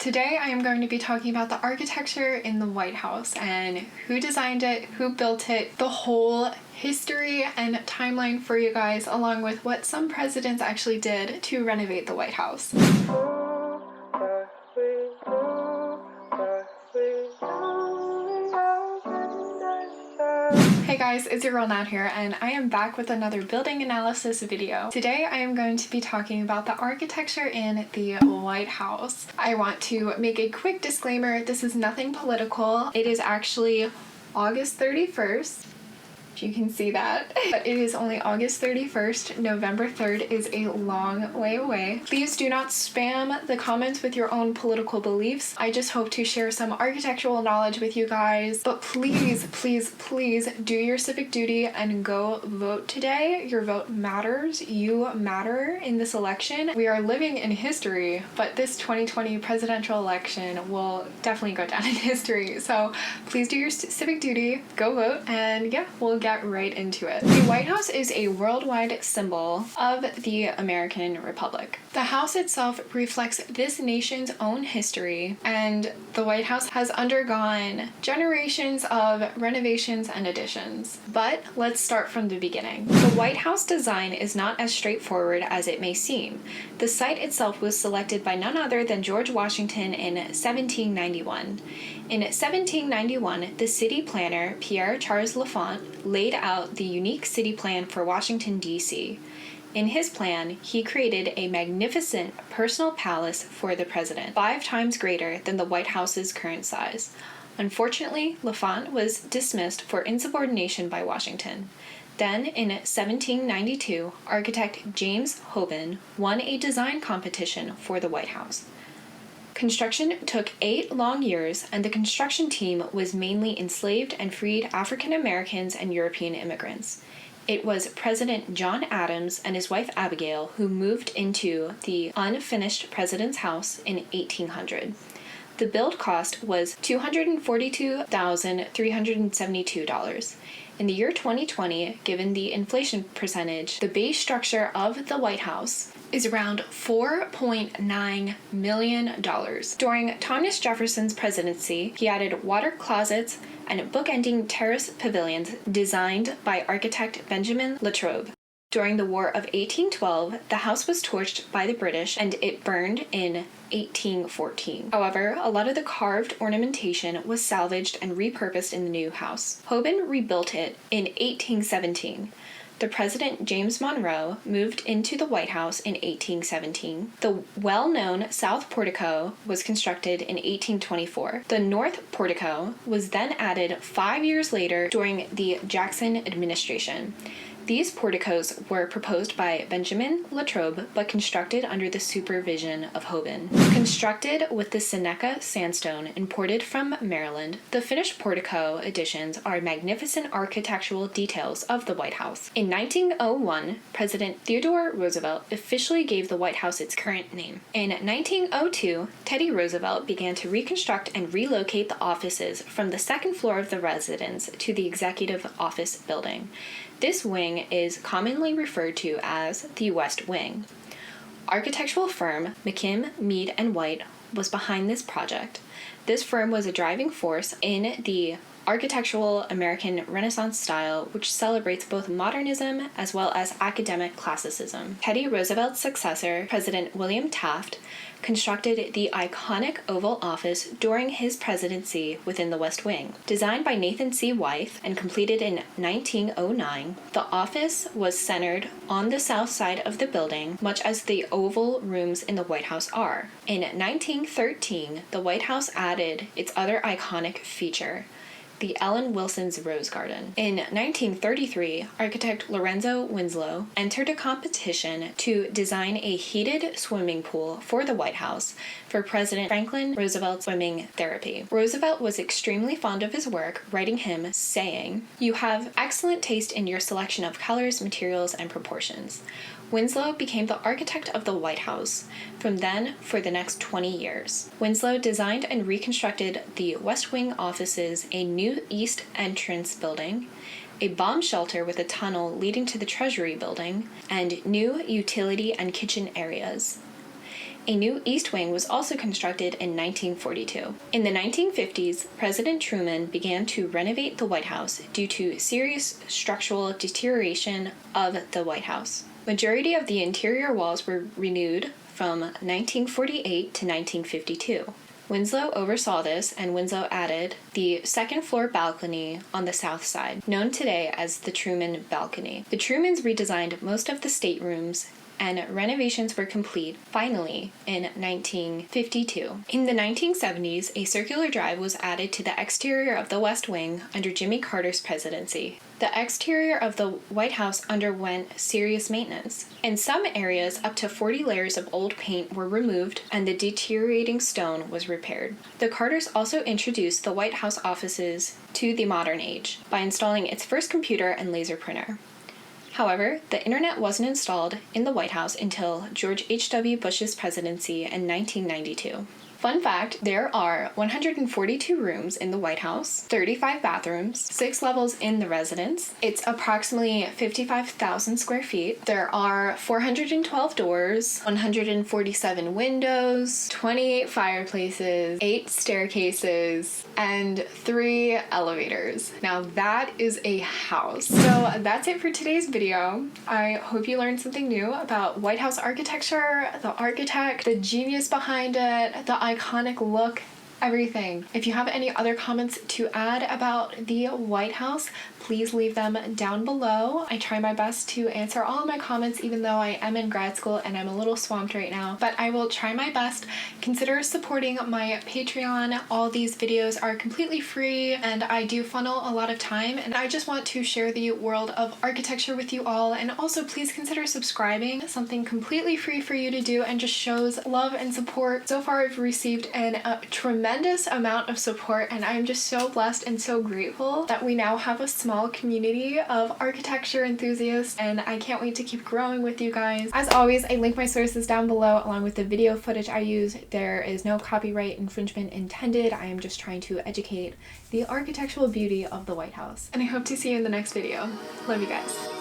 Today I am going to be talking about the architecture in the White House and who designed it, who built it, the whole history and timeline for you guys, along with what some presidents actually did to renovate the White House. Hey guys, it's your girl Nat here, and I am back with another building analysis video. Today I am going to be talking about the architecture in the White House. I want to make a quick disclaimer, this is nothing political. It is actually August 31st. You can see that. But it is only August 31st. November 3rd is a long way away. Please do not spam the comments with your own political beliefs. I just hope to share some architectural knowledge with you guys. But please, please, please do your civic duty and go vote today. Your vote matters. You matter in this election. We are living in history, but this 2020 presidential election will definitely go down in history. So please do your civic duty, go vote, and yeah, we'll get right into it. The White House is a worldwide symbol of the American Republic. The house itself reflects this nation's own history, and the White House has undergone generations of renovations and additions. But let's start from the beginning. The White House design is not as straightforward as it may seem. The site itself was selected by none other than George Washington in 1791. In 1791, the city planner, Pierre Charles L'Enfant, laid out the unique city plan for Washington, D.C. In his plan, he created a magnificent personal palace for the president, 5 times greater than the White House's current size. Unfortunately, L'Enfant was dismissed for insubordination by Washington. Then, in 1792, architect James Hoban won a design competition for the White House. Construction took 8 long years, and the construction team was mainly enslaved and freed African Americans and European immigrants. It was President John Adams and his wife Abigail who moved into the unfinished president's house in 1800. The build cost was $242,372. In the year 2020, given the inflation percentage, the base structure of the White House is around $4.9 million. During Thomas Jefferson's presidency, he added water closets and bookending terrace pavilions designed by architect Benjamin Latrobe. During the War of 1812, the house was torched by the British and it burned in 1814. However, a lot of the carved ornamentation was salvaged and repurposed in the new house. Hoban rebuilt it in 1817. The President James Monroe moved into the White House in 1817. The well-known South Portico was constructed in 1824. The North Portico was then added 5 years later during the Jackson administration. These porticos were proposed by Benjamin Latrobe, but constructed under the supervision of Hoban. Constructed with the Seneca sandstone imported from Maryland, the finished portico additions are magnificent architectural details of the White House. In 1901, President Theodore Roosevelt officially gave the White House its current name. In 1902, Teddy Roosevelt began to reconstruct and relocate the offices from the second floor of the residence to the Executive Office building. This wing is commonly referred to as the West Wing. Architectural firm McKim, Mead & White was behind this project. This firm was a driving force in the architectural American Renaissance style, which celebrates both modernism as well as academic classicism. Teddy Roosevelt's successor, President William Taft, constructed the iconic Oval Office during his presidency within the West Wing. Designed by Nathan C. Wythe and completed in 1909, the office was centered on the south side of the building, much as the oval rooms in the White House are. In 1913, the White House added its other iconic feature, the Ellen Wilson's Rose Garden. In 1933, architect Lorenzo Winslow entered a competition to design a heated swimming pool for the White House for President Franklin Roosevelt's swimming therapy. Roosevelt was extremely fond of his work, writing him, saying, "You have excellent taste in your selection of colors, materials, and proportions." Winslow became the architect of the White House from then for the next 20 years. Winslow designed and reconstructed the West Wing offices, a new east entrance building, a bomb shelter with a tunnel leading to the Treasury building, and new utility and kitchen areas. A new east wing was also constructed in 1942. In the 1950s, President Truman began to renovate the White House due to serious structural deterioration of the White House. Majority of the interior walls were renewed from 1948 to 1952. Winslow oversaw this, and Winslow added the second floor balcony on the south side, known today as the Truman Balcony. The Trumans redesigned most of the staterooms, and renovations were complete finally in 1952. In the 1970s, a circular drive was added to the exterior of the West Wing under Jimmy Carter's presidency. The exterior of the White House underwent serious maintenance. In some areas, up to 40 layers of old paint were removed and the deteriorating stone was repaired. The Carters also introduced the White House offices to the modern age by installing its first computer and laser printer. However, the internet wasn't installed in the White House until George H.W. Bush's presidency in 1992. Fun fact, there are 142 rooms in the White House, 35 bathrooms, 6 levels in the residence. It's approximately 55,000 square feet. There are 412 doors, 147 windows, 28 fireplaces, 8 staircases, and 3 elevators. Now that is a house. So that's it for today's video. I hope you learned something new about White House architecture, the architect, the genius behind it, the iconic look, everything. If you have any other comments to add about the White House, please leave them down below. I try my best to answer all of my comments, even though I am in grad school and I'm a little swamped right now, but I will try my best. Consider supporting my Patreon. All these videos are completely free and I do funnel a lot of time, and I just want to share the world of architecture with you all. And also please consider subscribing, something completely free for you to do and just shows love and support. So far I've received a tremendous amount of support, and I'm just so blessed and so grateful that we now have a small community of architecture enthusiasts, and I can't wait to keep growing with you guys. As always, I link my sources down below along with the video footage I use. There is no copyright infringement intended. I am just trying to educate the architectural beauty of the White House. And I hope to see you in the next video. Love you guys.